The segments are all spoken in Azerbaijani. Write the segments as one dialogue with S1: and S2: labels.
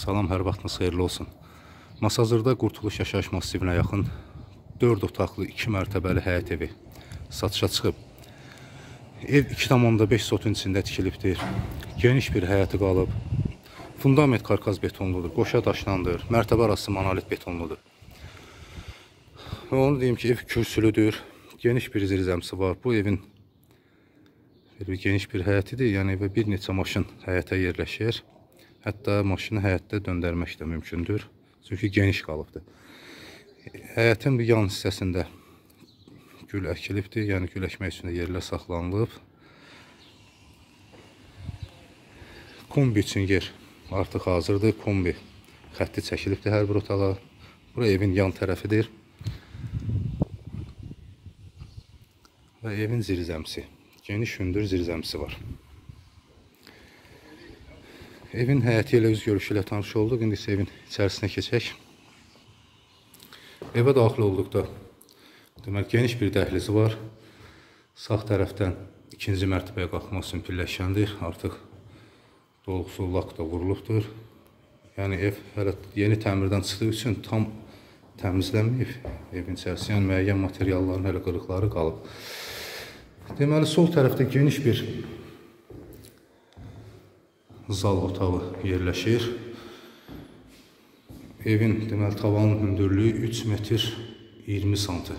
S1: Salam, hər vaxtınız xeyirli olsun. Masazırda Qurtuluş yaşayış masivinə yaxın 4 otaqlı 2 mərtəbəli həyət evi satışa çıxıb. Ev 2,5 sotun içində tikilibdir. Geniş bir həyəti qalıb. Fundament karkaz betonludur, qoşa daşlandır, mərtəbə arası monolit betonludur. Və onu deyim ki, ev kürsülüdür, geniş bir zirzəmsi var. Bu evin geniş bir həyətidir, yəni evə bir neçə maşın həyətə yerləşir. Hətta maşını həyətdə döndərmək də mümkündür, çünki geniş qalıbdır. Həyətin bu yan hissəsində gül əkilibdir, yəni gül əkmək üçün yerlə saxlanılıb. Kombi üçün yer artıq hazırdır, kombi xətti çəkilibdir hər bir otağa. Bura evin yan tərəfidir və evin zirzəmsi, geniş hündür zirzəmsi var. Evin həyəti ilə üz görüşü ilə tanış olduq. İndi isə evin içərisinə keçək. Evə daxil olduqda demək, geniş bir dəhlizi var. Sağ tərəfdən ikinci mərtəbəyə qalxmaq üçün pilləkəndir. Artıq dolğusu lak da vurulubdur. Yəni ev hələ yeni təmirdən çıxdığı üçün tam təmizlənməyib. Evin içərisi, yəni müəyyən materialların hələ qırıqları qalıb. Deməli, sol tərəfdə geniş bir zal otağı yerləşir. Evin deməli tavanın hündürlüyü 3 metr 20 sm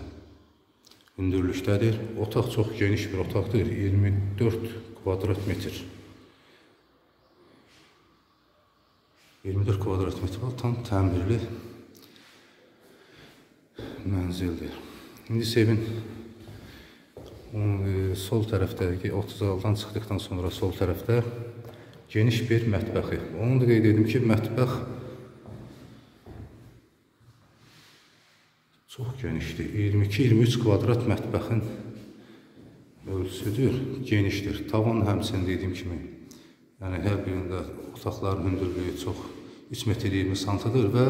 S1: hündürlükdədir. Otaq çox geniş bir otaqdır. 24 kvadrat metr. 24 kvadrat metr tam təmirli mənzildir. İndi evin sol tərəfdəki 30-dan çıxdıqdan sonra sol tərəfdə geniş bir mətbəxi. Onu da qeyd edim ki, mətbəx çox genişdir. 22-23 kvadrat mətbəxin ölçüsüdür, genişdir. Tavan həmçinin dediyim kimi, yəni hər birində otaqların hündürlüyü çox 3 metr 20 santıdır və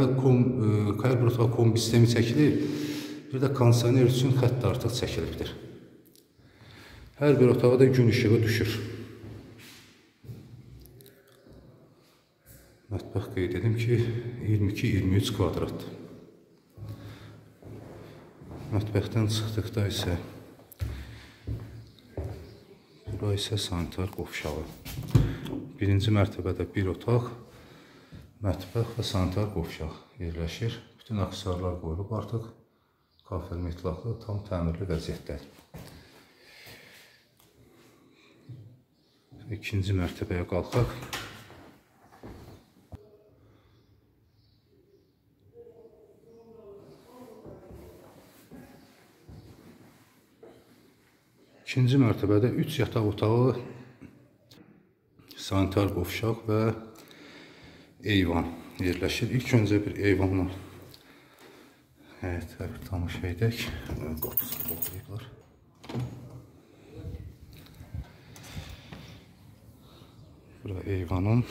S1: hər bir otaq kombi sistemi çəkilir. Bir də kondisioner üçün xətt artıq çəkilibdir. Hər bir otağa da gün işığı düşür. Mətbəx qeyd edim ki, 22-23 kvadrat. Mətbəxdən çıxdıqda isə bura isə sanitar qovşağı. Birinci mərtəbədə bir otaq, mətbəx və sanitar qovşaq yerləşir. Bütün aksesuarlar qoyulub artıq. Kafel metlaqlı, tam təmirli vəziyyətdədir. İkinci mərtəbəyə qalxaq. İkinci mərtəbədə 3 yataq otağı, sanitar qovşaq və eyvan yerləşir. İlk öncə bir eyvanla həyətə bir tamaşa edək. Qapısını bağlayıblar. Bura eyvanım.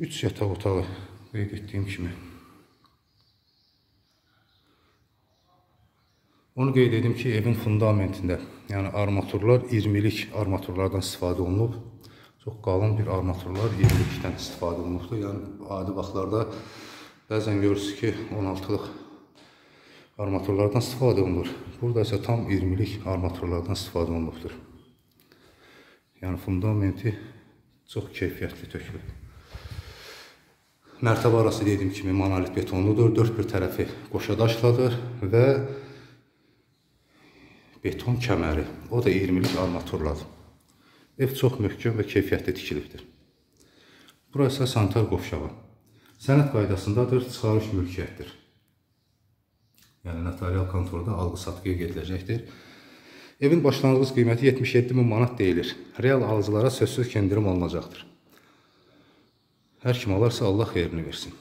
S1: Üç yataq otağı qeyd etdiyim kimi. Onu qeyd edim ki, evin fundamentində, yəni armaturlar 20-lik armaturlardan istifadə olunub. Çox qalın bir armaturlar 20-likdən istifadə olunubdur. Yəni adi vaxtlarda bəzən görürsünüz ki, 16-lıq armaturlardan istifadə olunur. Burada isə tam 20-lik armaturlardan istifadə olunubdur. Yəni fundamenti çox keyfiyyətli tökülür. Mərtəbə arası dediyim kimi monolit betonludur. Dörd bir tərəfi qoşa daşladır və beton kəməri. O da 20-lik armaturladır. Ev çox möhkəm və keyfiyyətli tikilibdir. Burası sanitar qovşağı. Sənəd qaydasındadır, çıxarış mülkiyyətdir. Yəni notarial kontorda alqı-satqıya gediləcəkdir. Evin başlanğıc qiyməti 77.000 manat deyilir. Real alıcılara sözsüz endirim olunacaqdır. Hər kim alarsa Allah xeyrini versin.